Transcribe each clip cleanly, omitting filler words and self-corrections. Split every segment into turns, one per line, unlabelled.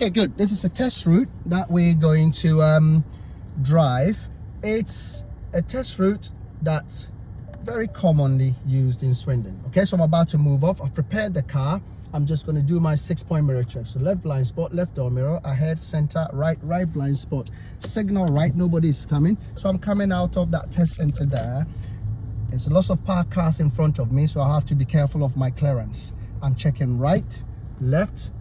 Okay, good. This is a test route that we're going to drive. It's a test route that's very commonly used in Swindon. Okay, so I'm about to move off. I've prepared the car. I'm just going to do my 6-point mirror check. So left blind spot, left door mirror, ahead, center, right blind spot, signal right, nobody's coming. So I'm coming out of that test center there. There's lots of parked cars in front of me, so I have to be careful of my clearance. I'm checking right, left,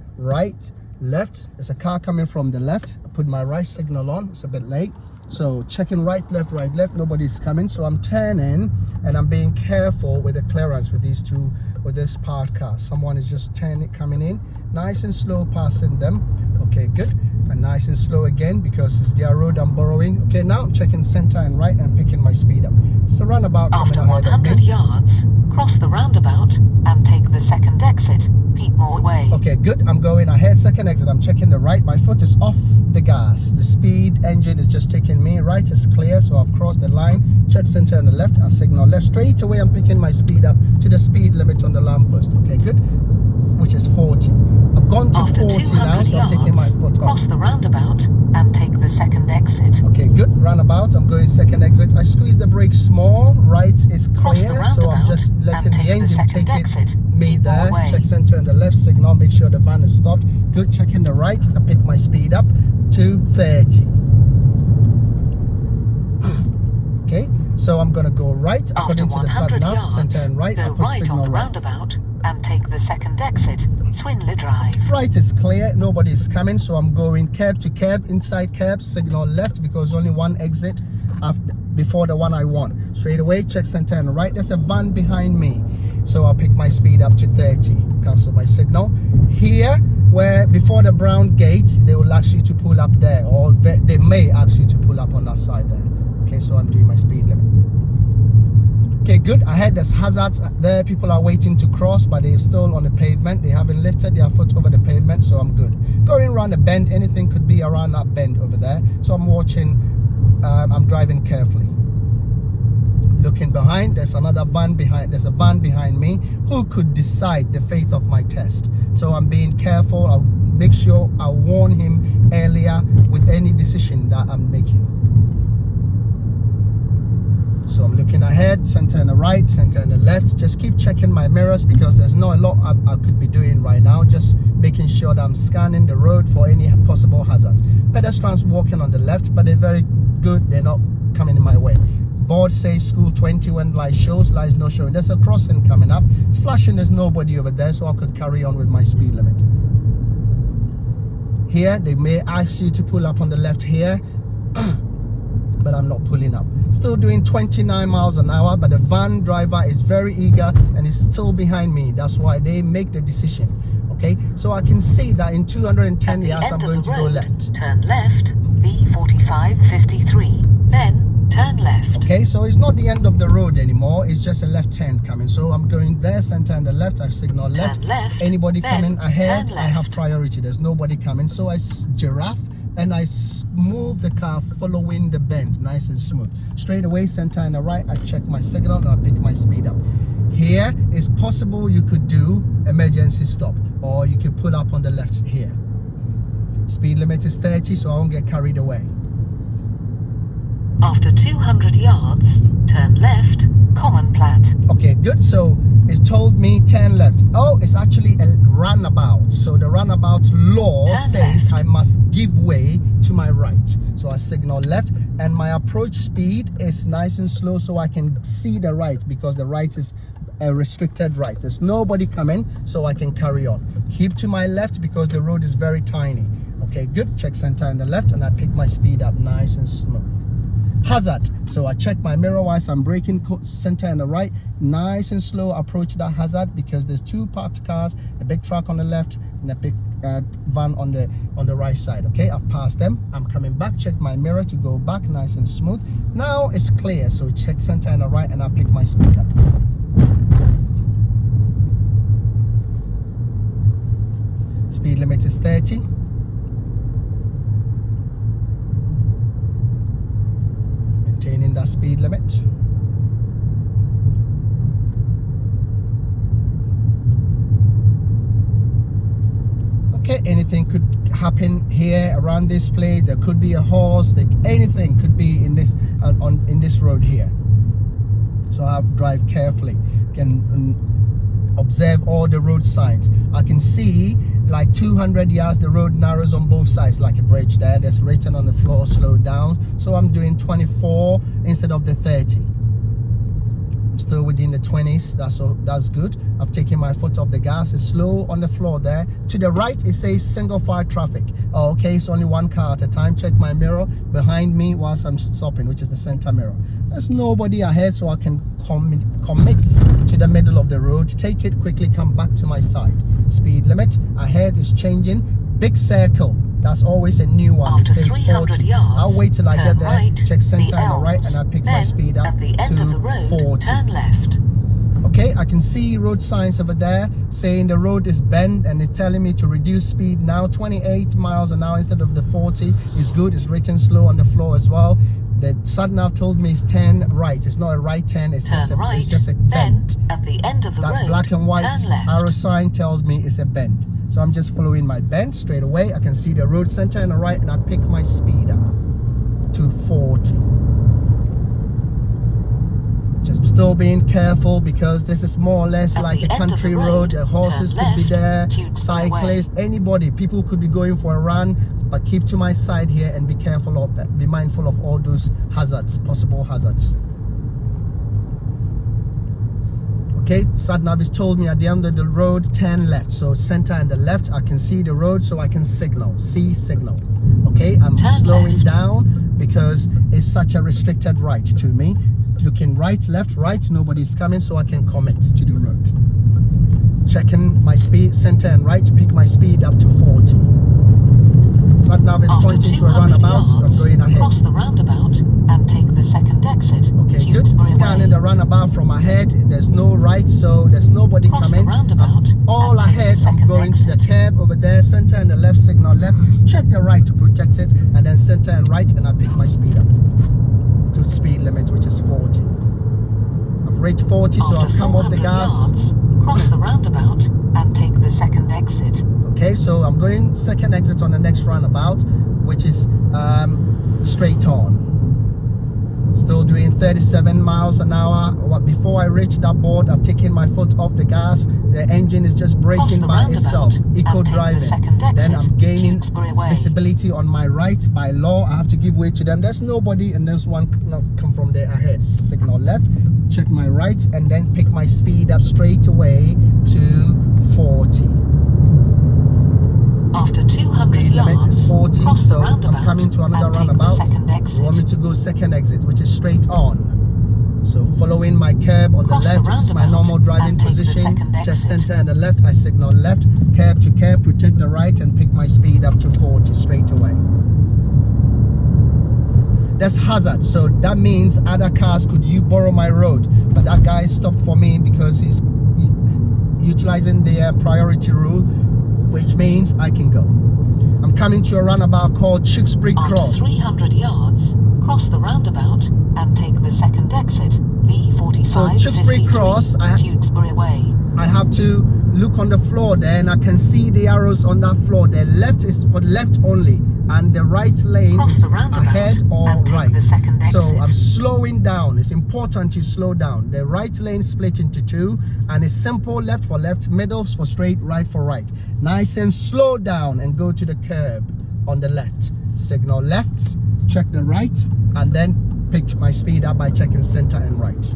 left. There's a car coming from the left. I put my right signal on. It's a bit late. So checking right, left, nobody's coming. So I'm turning and I'm being careful with the clearance with this parked car. Someone is just coming in, nice and slow, passing them. Okay, good. And nice and slow again because it's their road I'm borrowing. Okay, now I'm checking center and right and picking my speed up. It's a roundabout.
After 100 yards, cross the roundabout and take the second exit, Peatmore Way.
Okay, good. I'm going ahead, second exit. I'm checking the right. My foot is off the gas. The speed engine is just taking me. Right is clear, so I've crossed the line. Check center on the left. I signal left. Straight away, I'm picking my speed up to the speed limit on the lamppost. Okay, good. Which is 40. I've gone to
After
40 now, so I'm taking my foot off.
Cross the roundabout and take the second exit.
Okay, good. Roundabout. I'm going second exit. I squeeze the brake small. Right is clear, so I'm just letting the engine take me there. Check center on the left, signal, make sure the van is stopped. Good. Checking the right. I pick my speed up to 30. Okay, so I'm gonna go right according to the sat nav. Center and right.
Go right on the roundabout and take the second exit, Swindon Drive.
Right is clear, nobody is coming, so I'm going curb to curb, inside curb, signal left because only one exit before the one I want. Straight away, check center and right. There's a van behind me, so I'll pick my speed up to 30. Cancel my signal. Here, where before the brown gate, they will ask you to pull up there, or they may ask you to pull up on that side there. Okay, so I'm doing my speed limit. Okay, good. Ahead there's hazards there. People are waiting to cross, but they're still on the pavement. They haven't lifted their foot over the pavement, so I'm good. Going around the bend, anything could be around that bend over there. So I'm watching, I'm driving carefully. Looking behind, there's another van behind. There's a van behind me who could decide the fate of my test. So I'm being careful. I'll make sure I warn him earlier with any decision that I'm making. So I'm looking ahead, center and the right, center and the left. Just keep checking my mirrors because there's not a lot I could be doing right now. Just making sure that I'm scanning the road for any possible hazards. Pedestrians walking on the left, but they're very good. They're not coming in my way. Board says school 20 when light shows, lights not showing. There's a crossing coming up. It's flashing, there's nobody over there, so I could carry on with my speed limit. Here, they may ask you to pull up on the left here, but I'm not pulling up. Still doing 29 miles an hour, but the van driver is very eager and is still behind me. That's why they make the decision. Okay, so I can see that in 210 yards I'm going to go left.
Turn left, B4553, then turn left.
Okay, so it's not the end of the road anymore. It's just a left turn coming. So I'm going there, center and the left. I signal left.
Turn left.
Anybody coming ahead,
turn
I have
left.
priority. There's nobody coming. So I giraffe and I move the car following the bend, nice and smooth. Straight away, center and the right, I check my signal and I pick my speed up. Here, it's possible you could do emergency stop, or you could pull up on the left here. Speed limit is 30, so I won't get carried away.
After 200 yards, turn left, Common Plat.
Okay, good. So it told me turn left. Oh, it's actually a roundabout. So the roundabout law says I must give way to my right. So I signal left, and my approach speed is nice and slow so I can see the right, because the right is a restricted right. There's nobody coming, so I can carry on. Keep to my left because the road is very tiny. Okay, good. Check center on the left, and I pick my speed up nice and smooth. Hazard, so I check my mirror whilst I'm braking, center and the right, nice and slow approach that hazard because there's two parked cars, a big truck on the left and a big van on the right side. Okay, I've passed them. I'm coming back, check my mirror to go back, nice and smooth. Now it's clear, so check center and the right and I pick my speed up. Speed limit is 30. Maintaining that speed limit. Okay, anything could happen here around this place. There could be a horse, anything could be in this in this road here. So I have to drive carefully, can observe all the road signs. I can see like 200 yards the road narrows on both sides like a bridge there. There's written on the floor slow down, so I'm doing 24 instead of the 30. I'm still within the 20s. That's good. I've taken my foot off the gas. It's slow on the floor there. To the right it says single file traffic. Oh, okay, it's only one car at a time. Check my mirror behind me whilst I'm stopping, which is the center mirror. There's nobody ahead, so I can commit to the middle of the road, take it quickly, come back to my side. Speed limit ahead is changing. Big circle, that's always a new one.
After
it says
300
40.
yards,
I'll wait till I get there,
right,
check center
the
and the right,
Elms.
and I pick my
Then,
speed up
at the end
to
of the road,
40.
turn left.
Okay, I can see road signs over there saying the road is bent, and they're telling me to reduce speed now. 28 miles an hour instead of the 40 is good. It's written slow on the floor as well. The sat-nav told me it's 10 right. It's not a right turn. It's just a bend.
Then, at the end of the
That
road,
black and white
turn left.
arrow sign tells me it's a bend. So I'm just following my bend straight away. I can see the road center and the right, and I pick my speed up to 40. Just still being careful because this is more or less like a country road. Horses could be there, cyclists, anybody. People could be going for a run, but keep to my side here and be careful be mindful of all those hazards, possible hazards. Okay, sat-nav has told me at the end of the road, turn left. So center and the left, I can see the road, so I can signal, signal. Okay, I'm slowing down because it's such a restricted right to me. Looking right, left, right, nobody's coming, so I can commit to the road. Checking my speed, center and right, to pick my speed up to 40. Sat-nav is pointing to a roundabout,
yards,
I'm going ahead.
Cross the roundabout and take the second exit.
Okay, good. Scanning the roundabout from ahead. There's no right, so there's nobody coming. All ahead, I'm going to the curb over there, center and the left, signal left. Check the right to protect it, and then center and right, and I pick my speed up to speed limit, which is 40. I've reached 40, so I've come off the gas.
Yards, cross the roundabout and take the second exit.
Okay, so I'm going second exit on the next roundabout, which is straight on. Still doing 37 miles an hour. Before I reach that board, I've taken my foot off the gas. The engine is just braking by itself. Eco driving. Then I'm gaining visibility on my right. By law, I have to give way to them. There's nobody, and there's one come from there ahead. Signal left, check my right, and then pick my speed up straight away to 40.
After 200
speed limit
yards,
is 40,
cross
so
the roundabout
I'm coming to another
and take
roundabout.
the second exit.
You want me to go second exit, which is straight on. So following my curb on
Cross
the left, which is my normal driving position. Check center and the left, I signal left, curb to curb, protect the right, and pick my speed up to 40 straight away. That's hazard, so that means other cars could borrow my road, but that guy stopped for me because he's utilizing the priority rule, which means I can go. I'm coming to a roundabout called Tewkesbury Cross.
After 300 yards, cross the roundabout and take the second exit. B45
So Tewkesbury Cross,
Tewkesbury Way.
I have to look on the floor there, and I can see the arrows on that floor. The left is for left only, and the right lane is ahead or right. So I'm slowing down. It's important to slow down. The right lane split into two, and it's simple: left for left, middle for straight, right for right. Nice and slow down and go to the curb on the left. Signal left, check the right, and then pick my speed up by checking center and right.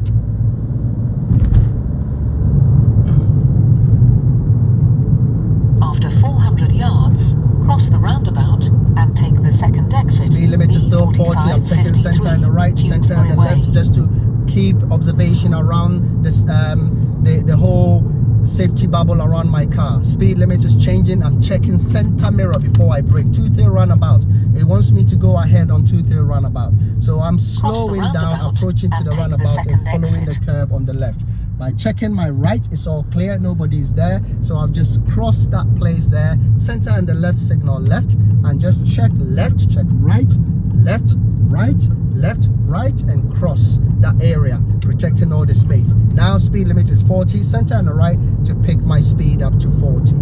After 400 yards, cross the roundabout and take the second exit.
Speed limit is still 40. I'm checking center and the right, center and the left, just to keep observation around this the whole safety bubble around my car. Speed limit is changing. I'm checking center mirror before I brake. 2-3 roundabout. It wants me to go ahead on 2-3 roundabout. So I'm slowing down, approaching to the roundabout and following the curve on the left. By checking my right, it's all clear, nobody's there, so I've just crossed that place there. Center and the left, signal left, and just check left, check right, left, right, left, right, and cross that area, protecting all the space. Now speed limit is 40, center and the right to pick my speed up to 40.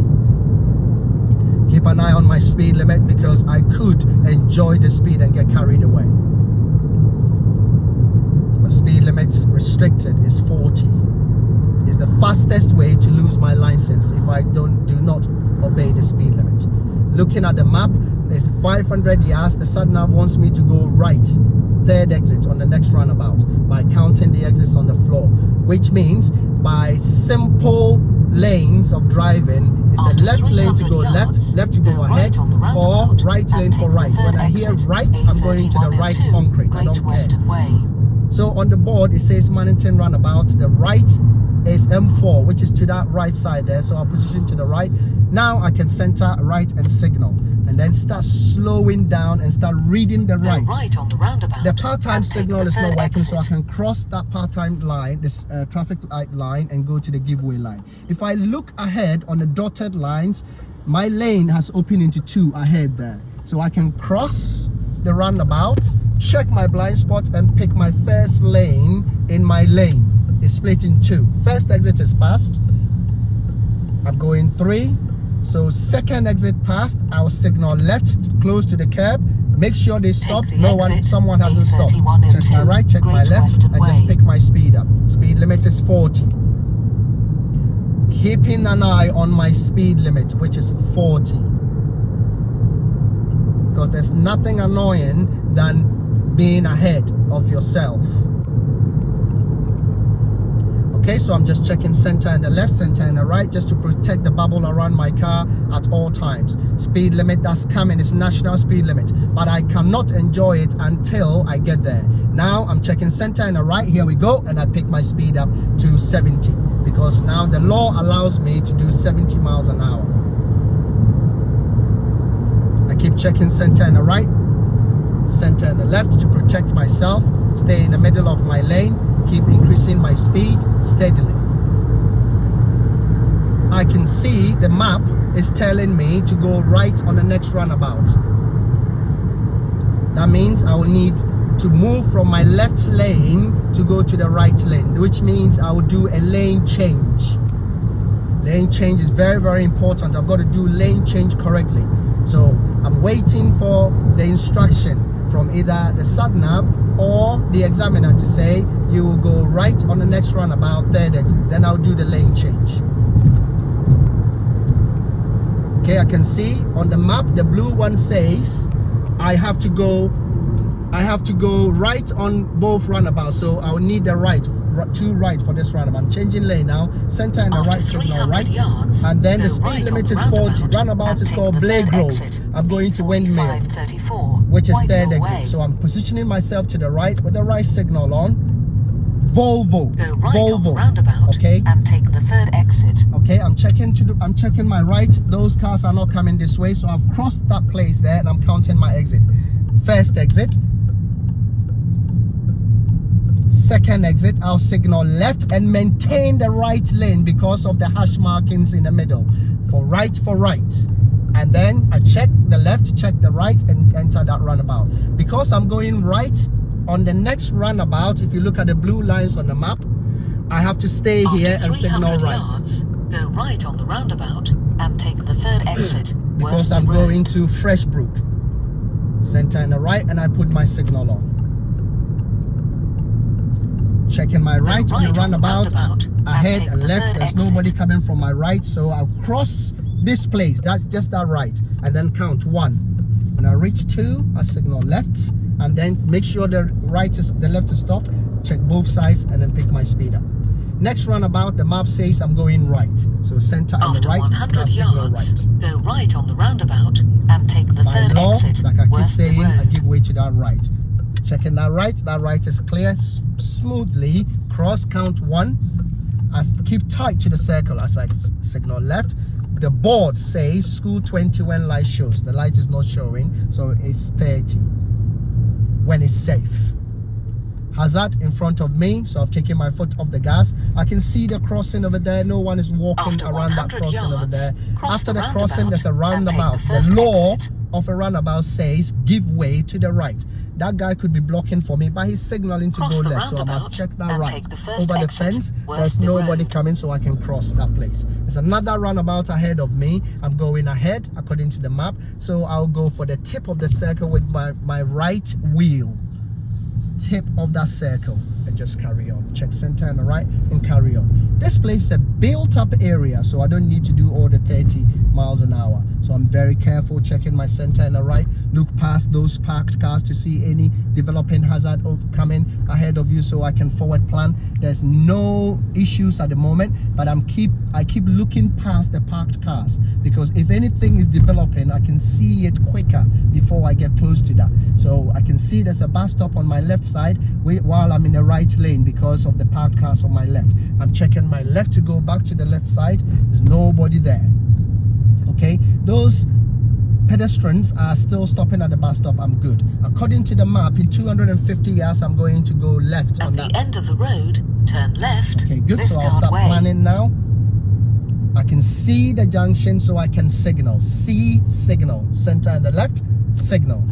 Keep an eye on my speed limit because I could enjoy the speed and get carried away. The speed limit restricted is 40. It's the fastest way to lose my license if I do not obey the speed limit. Looking at the map, there's 500 yards. The sat-nav wants me to go right, third exit on the next roundabout by counting the exits on the floor, which means by simple lanes of driving, it's a left lane to go left, left to go ahead, or right lane for right. When I hear right, I'm going to the right concrete. I don't care. So on the board, it says Mannington Roundabout. The right is M4, which is to that right side there. So I'll position to the right. Now I can center right and signal, and then start slowing down and start reading the right.
Right on the roundabout.
The part-time signal is not working, so I
exit.
can cross that part-time line, this traffic light line, and go to the giveaway line. If I look ahead on the dotted lines, my lane has opened into two ahead there. So I can cross the roundabout, check my blind spot, and pick my first lane in my lane. It's split in two. First exit is passed. I'm going 3. So second exit passed, I'll signal left close to the curb. Make sure they stop. Someone hasn't stopped. Check my right, check my left, and just pick my speed up. Speed limit is 40. Keeping an eye on my speed limit, which is 40. Because there's nothing annoying than being ahead of yourself. Okay, so I'm just checking center and the left, center and the right, just to protect the bubble around my car at all times. Speed limit that's coming is national speed limit, but I cannot enjoy it until I get there. Now I'm checking center and the right. Here we go, and I pick my speed up to 70 because now the law allows me to do 70 miles an hour. I keep checking center and the right, center and the left to protect myself. Stay in the middle of my lane. Keep increasing my speed steadily. I can see the map is telling me to go right on the next roundabout. That means I will need to move from my left lane to go to the right lane, which means I will do a lane change. Lane change is very, very important. I've got to do lane change correctly. So I'm waiting for the instruction from either the sat-nav or the examiner to say you will go right on the next roundabout, third exit. Then I'll do the lane change. Okay, I can see on the map the blue one says I have to go right on both roundabouts, so I'll need the right, 2 right for this roundabout. I'm changing lane now, center and the right signal right, and then the speed limit is 40. Roundabout is called Blake Grove. I'm going to Windmill, which is third exit. So I'm positioning myself to the right with the right signal on. Volvo.
Go right
Volvo.
on the roundabout,
okay,
and take the third exit.
Okay, I'm checking my right. Those cars are not coming this way, so I've crossed that place there, and I'm counting my exit. First exit. Second exit, I'll signal left and maintain the right lane because of the hash markings in the middle. For right, and then I check the left, check the right, and enter that roundabout. Because I'm going right on the next roundabout, if you look at the blue lines on the map, I have to stay here and signal right.
Yards, go right on the roundabout and take the third exit.
Because I'm going to Freshbrook. Center and the right, and I put my signal on. Checking my right on the roundabout, ahead and left. There's nobody coming from my right, so I'll cross this place. That's just that right, and then count 1. When I reach 2, I signal left, and then make sure the left is stopped. Check both sides, and then pick my speed up. Next roundabout, the map says I'm going right, so center and the right.
After 100 yards, go right on the roundabout and take the third exit.
Like I keep saying, I give way to that right. Checking that right is clear. Smoothly cross, count 1. I keep tight to the circle as I signal left. The board says school 20 when light shows. The light is not showing, so it's 30 when it's safe. hazard in front of me, so I've taken my foot off the gas. I can see the crossing over there. No one is walking around that crossing over there. After the crossing, there's a roundabout. The law of a roundabout says give way to the right. That guy could be blocking for me, but he's signaling to go left, so I must check that right. Over the fence, there's nobody coming, so I can cross that place. There's another roundabout ahead of me. I'm going ahead according to the map, so I'll go for the tip of the circle with my right wheel. Tip of that circle, and just carry on. Check center and the right and carry on. This place is a built up area, so I don't need to do all the 30 miles an hour. So I'm very careful, checking my center and the right. Look past those parked cars to see any developing hazard coming ahead of you, so I can forward plan. There's no issues at the moment, but I keep looking past the parked cars, because if anything is developing, I can see it quicker before I get close to that. So I can see there's a bus stop on my left side while I'm in the right lane because of the parked cars on my left. I'm checking my left to go back to the left side. There's nobody there. Okay, those pedestrians are still stopping at the bus stop. I'm good. According to the map, in 250 yards, I'm going to go left on that.
At the end of the road, turn left.
Okay, good. So I'll start planning now. I can see the junction, so I can signal. See, signal. Center and the left, signal.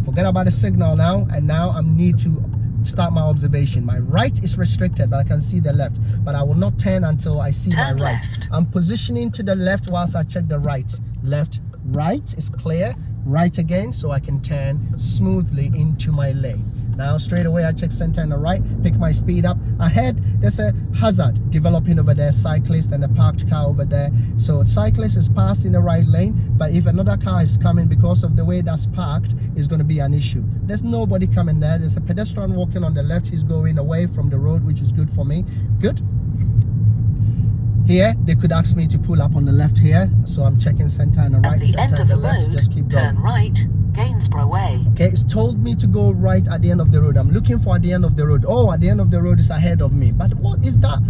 Forget about the signal now, and now I need to start my observation. My right is restricted, but I can see the left, but I will not turn until I see my right. I'm positioning to the left whilst I check the right. Left, right is clear. Right again, so I can turn smoothly into my lane. Now straight away I check center and the right, pick my speed up. Ahead there's a hazard developing over there, cyclist and a parked car over there. So cyclist is passing the right lane, but if another car is coming, because of the way that's parked, is going to be an issue. There's nobody coming there. There's a pedestrian walking on the left. He's going away from the road, which is good for me. Good. Here they could ask me to pull up on the left here, so I'm checking center and the right.
At the end of the road,
just keep going.
turn right, Gainsborough Way.
Okay, it's told me to go right at the end of the road. I'm looking for at the end of the road. Oh, at the end of the road is ahead of me. But what is that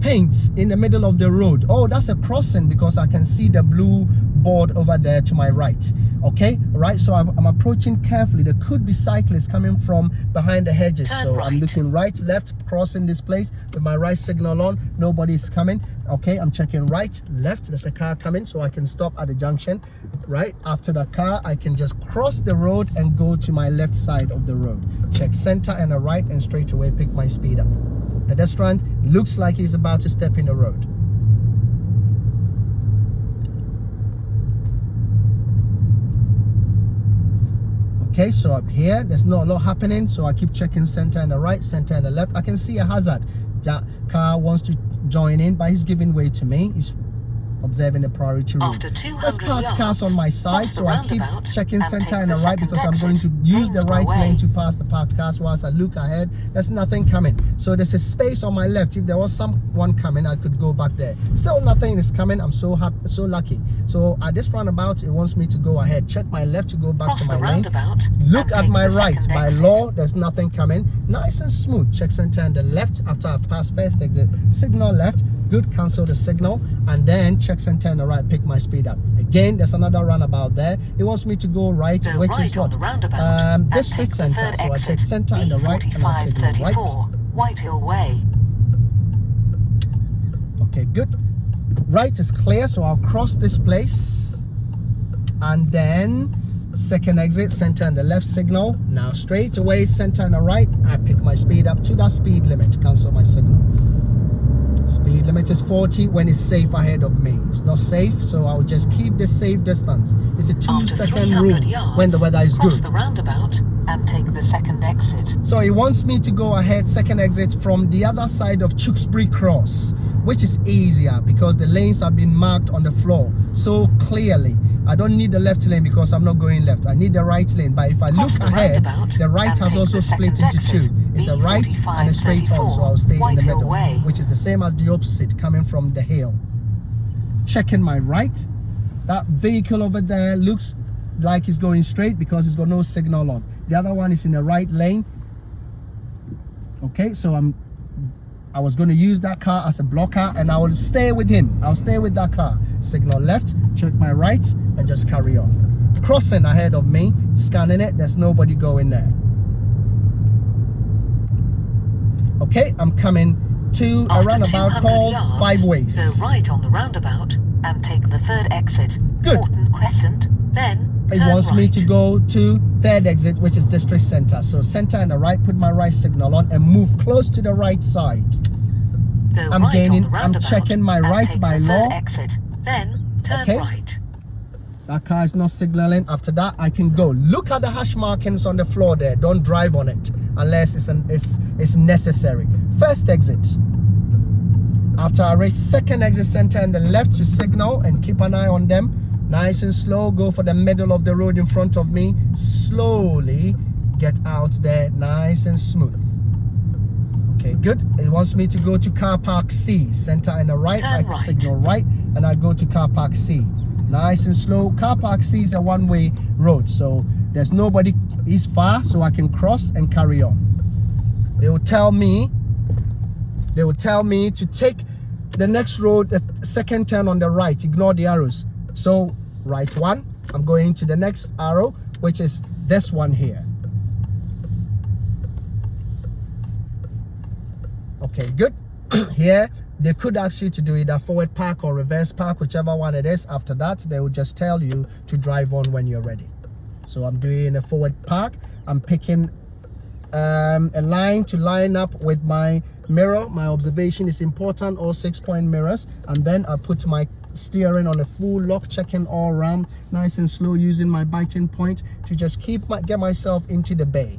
paint in the middle of the road? Oh, that's a crossing, because I can see the blue board over there to my right. Okay, right, so I'm approaching carefully. There could be cyclists coming from behind the hedges. So I'm looking right, left, crossing this place with my right signal on. Nobody's coming. Okay, I'm checking right, left. There's a car coming, so I can stop at the junction. Right after the car, I can just cross the road and go to my left side of the road. Check center and the right, and straight away pick my speed up. Pedestrian looks like he's about to step in the road. Okay, so up here, there's not a lot happening, so I keep checking center and the right, center and the left. I can see a hazard. That car wants to join in, but he's giving way to me. He's observing the priority rule.
After 200
There's parked cars on my side, so I keep checking center and the right, because I'm going to use the right lane to pass the parked cars whilst I look ahead. There's nothing coming. So there's a space on my left. If there was someone coming, I could go back there. Still nothing is coming. I'm so happy, so lucky. So at this roundabout, it wants me to go ahead. Check my left to go back to my lane. Look at my right. By law, there's nothing coming. Nice and smooth. Check center and the left after I've passed first exit. Signal left. Good, cancel the signal, and then check center and the right, pick my speed up. Again, there's another roundabout there. It wants me to go right, which is what? District center. So I check center and the right, and I signal right.
Whitehill Way.
Okay, good. Right is clear, so I'll cross this place, and then second exit, center and the left signal. Now straight away, center and the right, I pick my speed up to that speed limit, cancel my signal. Speed limit is 40 when it's safe ahead of me. It's not safe, so I'll just keep the safe distance. It's a 2-second rule when the weather is good.
Cross the roundabout and take the second exit.
So it wants me to go ahead, second exit from the other side of Tewkesbury Cross, which is easier because the lanes have been marked on the floor so clearly. I don't need the left lane because I'm not going left. I need the right lane, but if I look ahead, the right has also split into two. It's a right and a straight on, so I'll stay in the middle, which is the same as the opposite coming from the hill. Checking my right. That vehicle over there looks like it's going straight because it's got no signal on. The other one is in the right lane. Okay, so I was going to use that car as a blocker, and I will stay with him. I'll stay with that car. Signal left, check my right, and just carry on. Crossing ahead of me, scanning it, there's nobody going there. Okay, I'm coming to a
After
roundabout
200
called
yards,
Five Ways.
go right on the roundabout and take the third exit,
Good.
Horton Crescent, then
It
turn
wants
right.
me to go to third exit, which is district center. So center and the right, put my right signal on and move close to the right side.
Go
I'm
right
gaining,
on the
I'm
roundabout
checking my
and
right
take
by
the
law.
third exit, then turn
Okay.
right.
That car is not signaling. After that, I can go. Look at the hash markings on the floor there. Don't drive on it unless it's necessary. First exit. After I reach second exit center and the left to signal and keep an eye on them. Nice and slow. Go for the middle of the road in front of me. Slowly get out there. Nice and smooth. Okay, good. It wants me to go to car park C. Center and the right.
Turn
I
right.
signal right and I go to car park C. Nice and slow. Car park C is a one-way road, so there's nobody. It's far, so I can cross and carry on. They will tell me to take the next road, the second turn on the right. Ignore the arrows. So right one, I'm going to the next arrow, which is this one here. Okay, good. Here they could ask you to do either forward park or reverse park, whichever one it is. After that, they will just tell you to drive on when you're ready. So I'm doing a forward park. I'm picking a line to line up with my mirror. My observation is important, all 6-point mirrors. And then I put my steering on a full lock, checking all around, nice and slow, using my biting point to just get myself into the bay.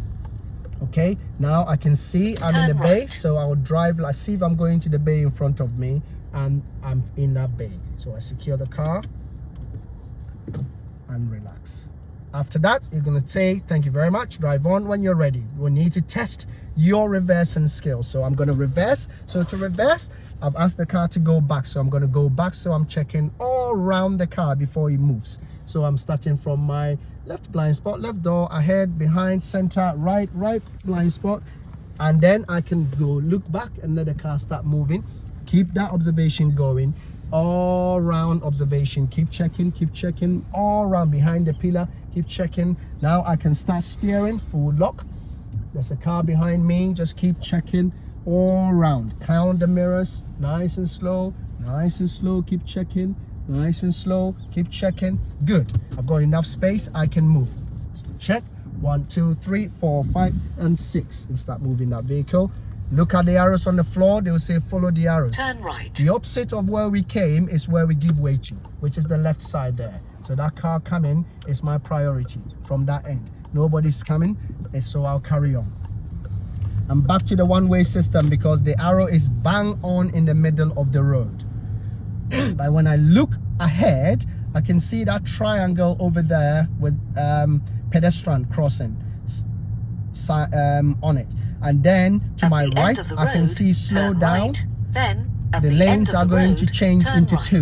Okay, now I can see I'm in the bay, so I will drive. Let's see if I'm going to the bay in front of me, and I'm in that bay. So I secure the car and relax. After that, you're going to say, thank you very much, drive on when you're ready. We'll need to test your reversing skills. So I'm going to reverse. So to reverse, I've asked the car to go back. So I'm going to go back. So I'm checking all around the car before it moves. So I'm starting from my left blind spot, left door, ahead, behind, center, right blind spot. And then I can go look back and let the car start moving. Keep that observation going. All round observation. Keep checking all around behind the pillar. Keep checking. Now I can start steering, full lock. There's a car behind me. Just keep checking all around. Count the mirrors. Nice and slow. Nice and slow. Keep checking. Nice and slow. Keep checking. Good. I've got enough space. I can move. Check. 1, 2, 3, 4, 5, and 6. And start moving that vehicle. Look at the arrows on the floor. They will say follow the arrows.
Turn right.
The opposite of where we came is where we give way to, which is the left side there. So that car coming is my priority from that end. Nobody's coming, and so I'll carry on. I'm back to the one-way system because the arrow is bang on in the middle of the road. But when I look ahead, I can see that triangle over there with pedestrian crossing on it. And then to my right, I can see slow down.
Then
the lanes are going to change into 2.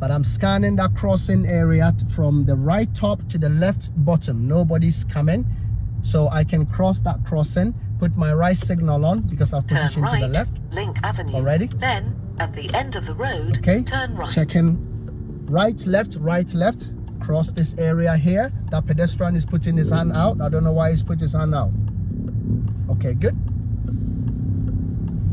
But I'm scanning that crossing area from the right top to the left bottom. Nobody's coming. So I can cross that crossing, put my right signal on because I've positioned to the left.
Link Avenue.
Already.
Then at the end of the road,
okay,
turn right.
Checking right, left. Cross this area here. That pedestrian is putting his hand out. I don't know why he's put his hand out. Okay, good.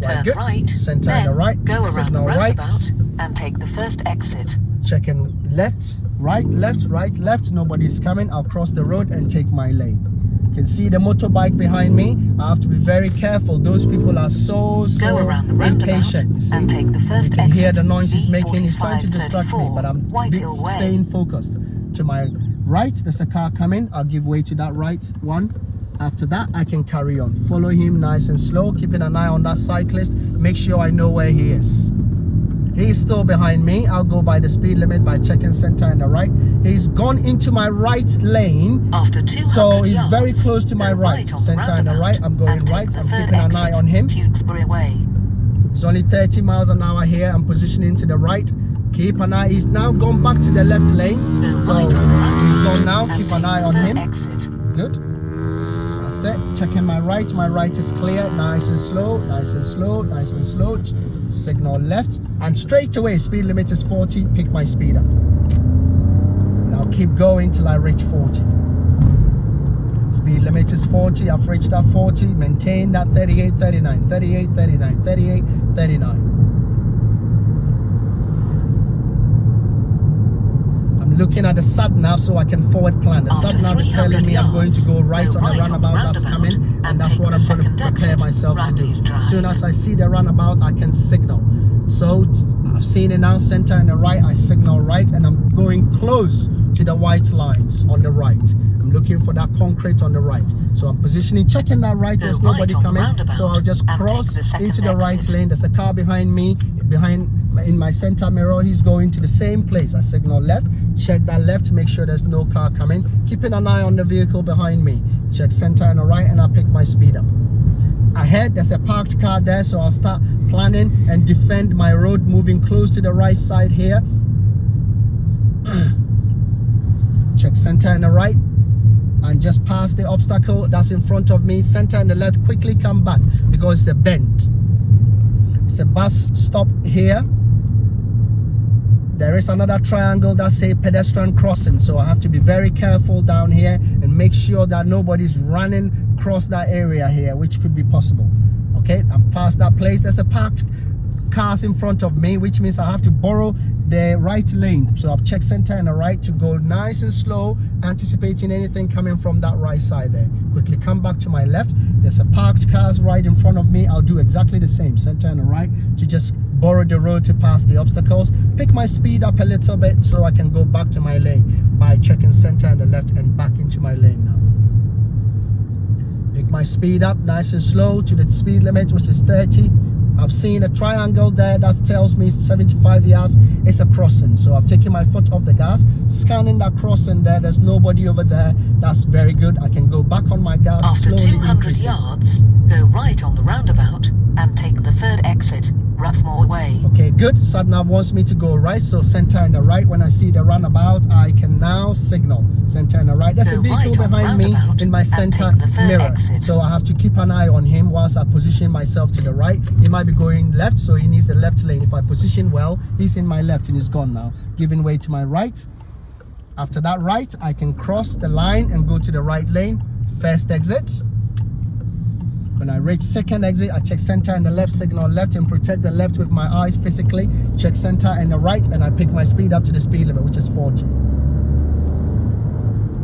Turn
good.
Right.
Center
then
and the right.
Go around
signal
the
right.
roundabout and take the first exit.
Checking left, right. Nobody's coming. I'll cross the road and take my lane. You can see the motorbike behind me. I have to be very careful. Those people are so
go around the
impatient.
and take the first
you can
exit.
Hear the noise he's making. He's trying to distract me, but I'm staying focused. To my right, there's a car coming. I'll give way to that right one. After that, I can carry on. Follow him nice and slow, keeping an eye on that cyclist. Make sure I know where he is. He's still behind me. I'll go by the speed limit by checking center and the right. He's gone into my right lane.
After 200
so he's
yards,
very close to my right. Center and the right. I'm going right. I'm keeping an eye on him.
Tewkesbury Way.
It's only 30 miles an hour here. I'm positioning to the right. Keep an eye. He's now gone back to the left lane. So he's gone now. Keep an eye on him.
Exit.
Good. That's it. Checking my right. My right is clear. Nice and slow. Signal left. And straight away, speed limit is 40. Pick my speed up. And I'll keep going till I reach 40. Speed limit limit is 40. I've reached that 40. Maintain that 38, 39, 38, 39, 38, 39. I'm looking at the sat nav so I can forward plan. The sat nav is telling me I'm going to go right on the roundabout that's coming, and that's what I'm going to prepare myself to do. As soon as I see the roundabout, I can signal. So I've seen it now, center and the right, I signal right, and I'm going close to the white lines on the right. I'm looking for that concrete on the right. So I'm positioning, checking that right, there's nobody coming. So I'll just cross into the right lane. There's a car behind me, in my center mirror. He's going to the same place. I signal left, check that left, make sure there's no car coming. Keeping an eye on the vehicle behind me. Check center and the right, and I pick my speed up. Ahead, there's a parked car there, so I'll start planning and defend my road, moving close to the right side here. Check center and the right, and just pass the obstacle that's in front of me. Center and the left, quickly come back because it's a bend. It's a bus stop here. There is another triangle that says pedestrian crossing, so I have to be very careful down here and make sure that nobody's running across that area here, which could be possible. Okay, I'm past that place. There's a parked cars in front of me, which means I have to borrow the right lane. So I've checked center and the right to go nice and slow, anticipating anything coming from that right side there. Quickly come back to my left. There's a parked cars right in front of me. I'll do exactly the same, center and the right, to just borrow the road to pass the obstacles. Pick my speed up a little bit so I can go back to my lane by checking center and the left and back into my lane now. Pick my speed up nice and slow to the speed limit, which is 30. I've seen a triangle there that tells me 75 yards. It's a crossing, so I've taken my foot off the gas, scanning that crossing there. There's nobody over there. That's very good. I can go back on my gas.
After
slowly
200
increasing.
yards, go right on the roundabout and take the third exit, Roughmore Way.
Okay, good. SatNav wants me to go right, so center and the right. When I see the roundabout, I can now signal center and the right. There's a vehicle behind me in my center mirror, so I have to keep an eye on him whilst I position myself to the right. He might be going left, so he needs the left lane. If I position well, he's in my left and he's gone now, giving way to my right. After that right, I can cross the line and go to the right lane. First exit. When I reach second exit, I check center and the left, signal left, and protect the left with my eyes physically. Check center and the right, and I pick my speed up to the speed limit, which is 40.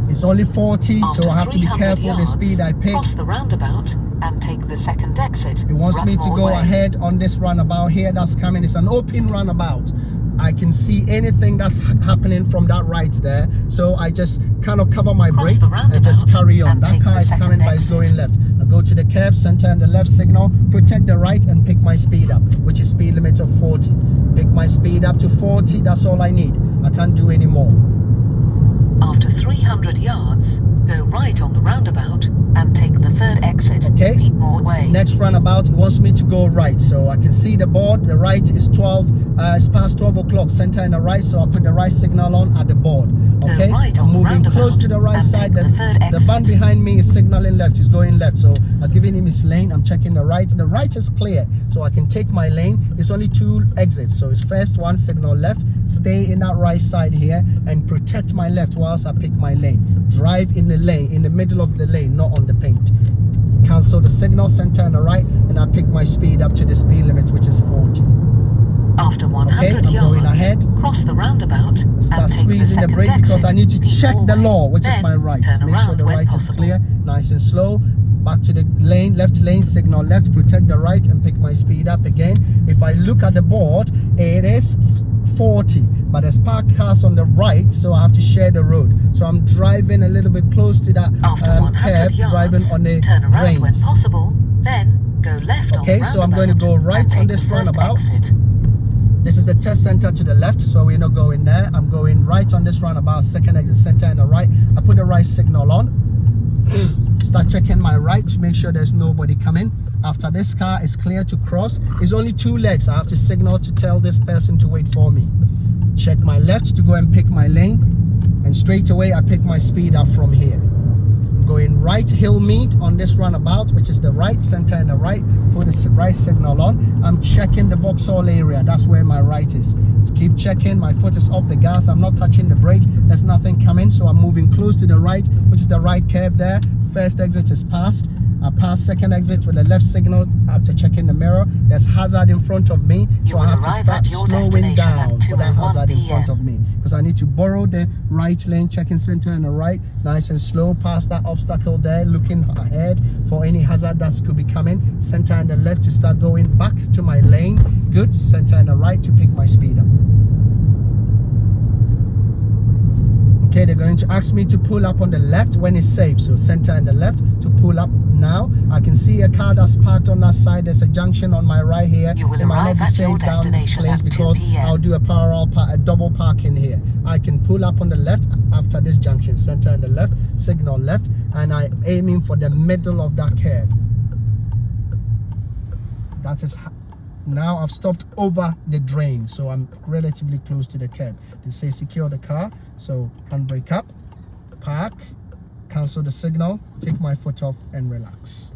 It's only 40, so I have to be careful the speed I pick.
Cross the roundabout and take the second exit.
It wants me to go ahead on this roundabout here that's coming. It's an open roundabout. I can see anything that's happening from that right there, so I just kind of cover my brake and just carry on. That car is coming by going left. I go to the curb, center and the left signal, protect the right, and pick my speed up, which is speed limit of 40. Pick my speed up to 40. That's all I need. I can't do any more.
After 300 yards, go right on the roundabout and take the third exit,
okay.
Peatmore Way.
Next roundabout, it wants me to go right, so I can see the board. The right is 12. It's past 12 o'clock. Center and the right, so I'll put the right signal on at the board. Okay,
right
I'm moving close to the right side. The van behind me is signaling left. He's going left, so I'm giving him his lane. I'm checking the right. The right is clear, so I can take my lane. It's only 2 exits, so it's first one, signal left. Stay in that right side here and protect my left whilst I pick my lane. Drive in the lane, in the middle of the lane, not on the paint. Cancel the signal, center and the right, and I pick my speed up to the speed limit, which is 40.
After 100
I'm
yards,
going ahead.
Cross the roundabout
Start
and take
squeezing the brake because I need to check the law, which is my right. Make sure the right is clear, nice and slow. Back to the lane, left lane, signal left, protect the right, and pick my speed up again. If I look at the board, it is 40, but there's parked cars on the right, so I have to share the road. So I'm driving a little bit close to that curb, driving on the
turn around
drains.
when possible, then go left on the roundabout.
So I'm going to go right on this roundabout. This is the test center to the left, so we're not going there. I'm going right on this roundabout, second exit, center and the right. I put the right signal on. Start checking my right to make sure there's nobody coming. After this car is clear to cross, it's only 2 legs. I have to signal to tell this person to wait for me. Check my left to go and pick my lane, and straight away I pick my speed up from here. I'm going right hill meet on this roundabout, which is the right, center and the right. Put the right signal on. I'm checking the Vauxhall area. That's where my right is. Just keep checking. My foot is off the gas. I'm not touching the brake. There's nothing coming, so I'm moving close to the right, which is the right curve there. first exit is passed. I passed second exit with the left signal after checking the mirror. There's hazard in front of me, so I have to start slowing down for that hazard in front of me, because I need to borrow the right lane, checking center and the right, nice and slow, past that obstacle there, looking ahead for any hazard that could be coming. Center and the left to start going back to my lane. Good. Center and the right to pick my speed up. Okay, they're going to ask me to pull up on the left when it's safe. So center and the left to pull up now. I can see a car that's parked on that side. There's a junction on my right here.
You will
it might not
arrive
be
at
safe
your
down this
destination
place
at 2
because
p.m.
I'll do a double parking here. I can pull up on the left after this junction. Center and the left, signal left, and I'm aiming for the middle of that curb. That is now I've stopped over the drain, so I'm relatively close to the curb. They say secure the car, so handbrake up, park, cancel the signal, take my foot off and relax.